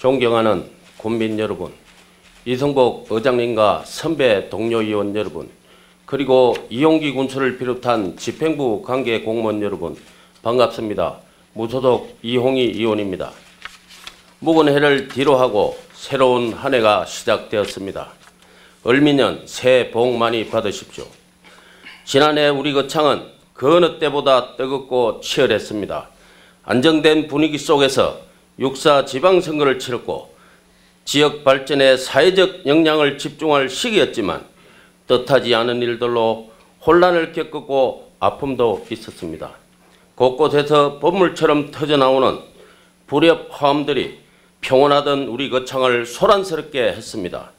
존경하는 국민 여러분, 이성복 의장님과 선배 동료 의원 여러분, 그리고 이용기 군수를 비롯한 집행부 관계 공무원 여러분, 반갑습니다. 무소속 이홍희 의원입니다. 묵은 해를 뒤로하고 새로운 한 해가 시작되었습니다. 을미년 새해 복 많이 받으십시오. 지난해 우리 거창은 그 어느 때보다 뜨겁고 치열했습니다. 안정된 분위기 속에서 6.4 지방선거를 치렀고 지역 발전에 사회적 역량을 집중할 시기였지만 뜻하지 않은 일들로 혼란을 겪었고 아픔도 있었습니다. 곳곳에서 법물처럼 터져나오는 불협 화음들이 평온하던 우리 거창을 소란스럽게 했습니다.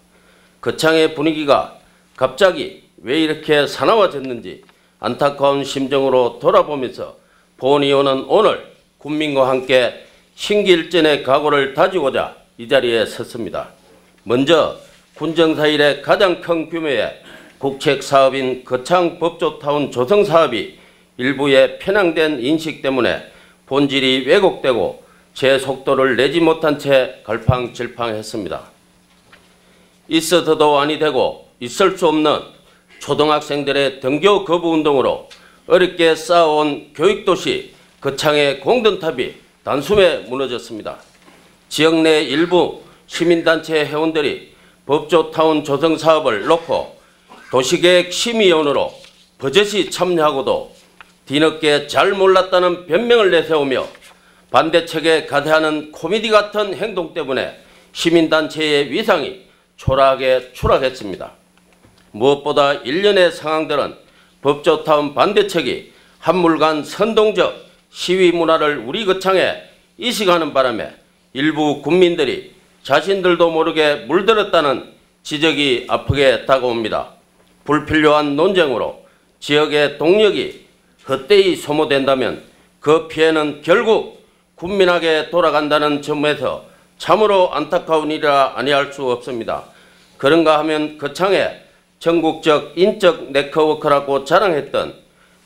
거창의 분위기가 갑자기 왜 이렇게 사나워졌는지 안타까운 심정으로 돌아보면서 본 의원은 오늘 국민과 함께 신기일전의 각오를 다지고자 이 자리에 섰습니다. 먼저 군정사 일의 가장 큰 규모의 국책사업인 거창법조타운 조성사업이 일부에 편향된 인식 때문에 본질이 왜곡되고 제 속도를 내지 못한 채 갈팡질팡했습니다. 있어서도 아니 되고 있을 수 없는 초등학생들의 등교 거부 운동으로 어렵게 쌓아온 교육도시 거창의 공든탑이 단숨에 무너졌습니다. 지역 내 일부 시민단체 회원들이 법조타운 조성사업을 놓고 도시계획심의위원으로 버젓이 참여하고도 뒤늦게 잘 몰랐다는 변명을 내세우며 반대측에 가세하는 코미디 같은 행동 때문에 시민단체의 위상이 초라하게 추락했습니다. 무엇보다 일련의 상황들은 법조타운 반대측이 한물간 선동적 시위 문화를 우리 거창에 이식하는 바람에 일부 국민들이 자신들도 모르게 물들었다는 지적이 아프게 다가옵니다. 불필요한 논쟁으로 지역의 동력이 헛되이 소모된다면 그 피해는 결국 국민에게 돌아간다는 점에서 참으로 안타까운 일이라 아니할 수 없습니다. 그런가 하면 거창에 전국적 인적 네트워크라고 자랑했던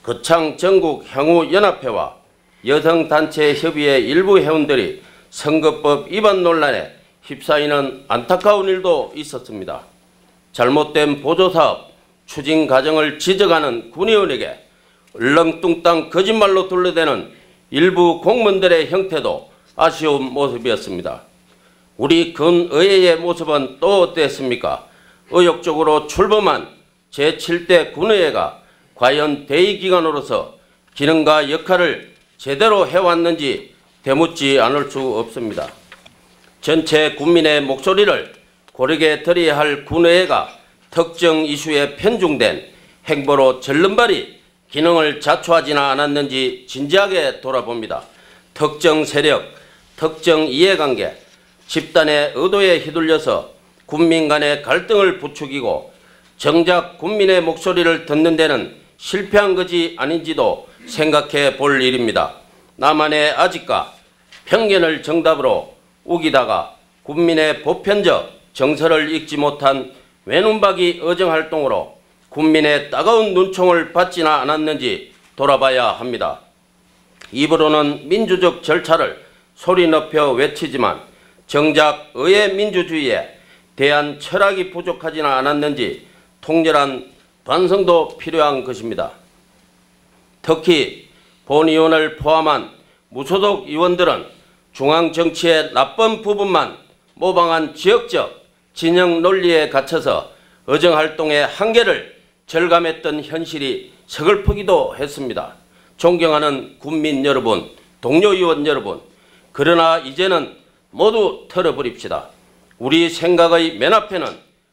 거창 전국 향후연합회와 여성단체협의회 일부 회원들이 선거법 위반 논란에 휩싸이는 안타까운 일도 있었습니다. 잘못된 보조사업 추진 과정을 지적하는 군의원에게 얼렁뚱땅 거짓말로 둘러대는 일부 공무원들의 형태도 아쉬운 모습이었습니다. 우리 군의회의 모습은 또 어땠습니까? 의욕적으로 출범한 제7대 군의회가 과연 대의기관으로서 기능과 역할을 제대로 해왔는지 되묻지 않을 수 없습니다. 전체 국민의 목소리를 고르게 들어야 할 군의회가 특정 이슈에 편중된 행보로 절름발이 기능을 자초하지는 않았는지 진지하게 돌아봅니다. 특정 세력, 특정 이해관계, 집단의 의도에 휘둘려서 국민 간의 갈등을 부추기고 정작 국민의 목소리를 듣는 데는 실패한 것이 아닌지도 생각해 볼 일입니다. 나만의 아직과 편견을 정답으로 우기다가 국민의 보편적 정서를 읽지 못한 외눈박이 의정활동으로 국민의 따가운 눈총을 받지는 않았는지 돌아봐야 합니다. 입으로는 민주적 절차를 소리 높여 외치지만 정작 의회 민주주의에 대한 철학이 부족하지는 않았는지 통렬한 반성도 필요한 것입니다. 특히 본 의원을 포함한 무소속 의원들은 중앙정치의 나쁜 부분만 모방한 지역적 진영 논리에 갇혀서 의정활동의 한계를 절감했던 현실이 서글프기도 했습니다. 존경하는 국민 여러분, 동료 의원 여러분, 그러나 이제는 모두 털어버립시다. 우리 생각의 맨 앞에는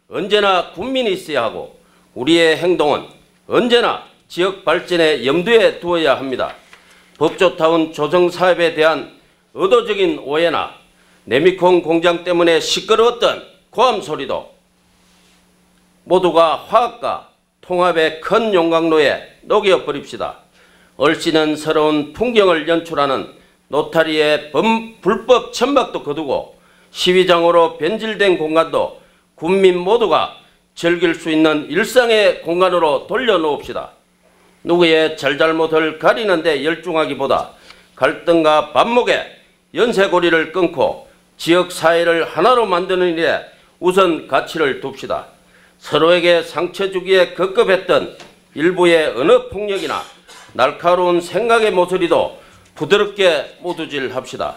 언제나 국민이 있어야 하고 우리의 행동은 언제나 지역 발전에 염두에 두어야 합니다. 법조타운 조성사업에 대한 의도적인 오해나 네미콘 공장 때문에 시끄러웠던 고함 소리도 모두가 화합과 통합의 큰 용광로에 녹여버립시다. 얼씨는 서러운 풍경을 연출하는 노타리의 불법 천막도 거두고 시위장으로 변질된 공간도 국민 모두가 즐길 수 있는 일상의 공간으로 돌려놓읍시다. 누구의 잘잘못을 가리는 데 열중하기보다 갈등과 반목에 연쇄고리를 끊고 지역 사회를 하나로 만드는 일에 우선 가치를 둡시다. 서로에게 상처 주기에 급급했던 일부의 언어 폭력이나 날카로운 생각의 모서리도 부드럽게 모두질합시다.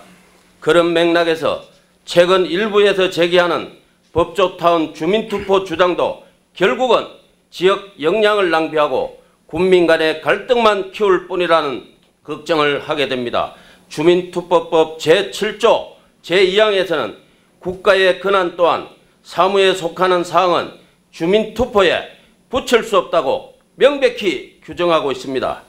그런 맥락에서 최근 일부에서 제기하는 법조타운 주민투표 주장도 결국은 지역 역량을 낭비하고 군민 간의 갈등만 키울 뿐이라는 걱정을 하게 됩니다. 주민투표법 제7조 제2항에서는 국가의 권한 또한 사무에 속하는 사항은 주민투표에 붙일 수 없다고 명백히 규정하고 있습니다.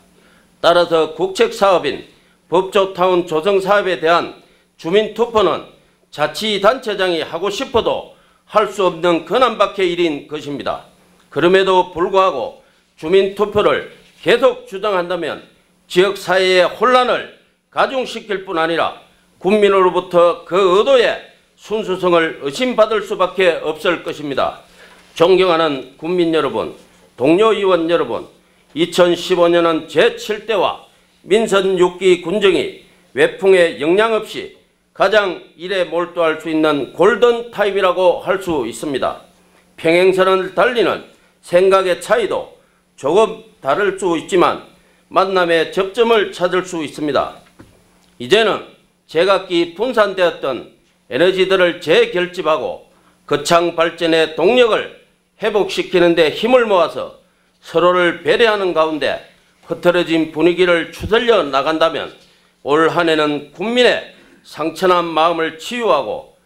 따라서 국책사업인 법조타운 조성사업에 대한 주민투표는 자치단체장이 하고 싶어도 할 수 없는 권한밖의 일인 것입니다. 그럼에도 불구하고 주민투표를 계속 주장한다면 지역사회의 혼란을 가중시킬 뿐 아니라 국민으로부터 그 의도에 순수성을 의심받을 수밖에 없을 것입니다. 존경하는 국민 여러분, 동료 의원 여러분, 2015년은 제7대와 민선 6기 군정이 외풍에 영향 없이 가장 일에 몰두할 수 있는 골든타임이라고 할 수 있습니다. 평행선을 달리는 생각의 차이도 조금 다를 수 있지만 만남의 접점을 찾을 수 있습니다. 이제는 제각기 분산되었던 에너지들을 재결집하고 거창 발전의 동력을 회복시키는 데 힘을 모아서 서로를 배려하는 가운데 흐트러진 분위기를 추슬려 나간다면 올 한 해는 국민의 상처난 마음을 치유하고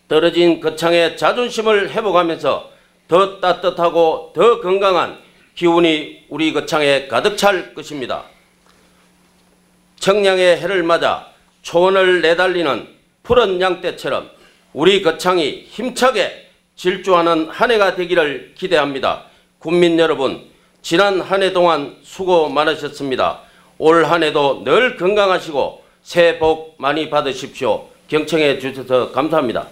떨어진 거창의 자존심을 회복하면서 더 따뜻하고 더 건강한 기운이 우리 거창에 가득 찰 것입니다. 청량의 해를 맞아 초원을 내달리는 푸른 양떼처럼 우리 거창이 힘차게 질주하는 한 해가 되기를 기대합니다. 국민 여러분, 지난 한 해 동안 수고 많으셨습니다. 올 한 해도 늘 건강하시고 새해 복 많이 받으십시오. 경청해 주셔서 감사합니다.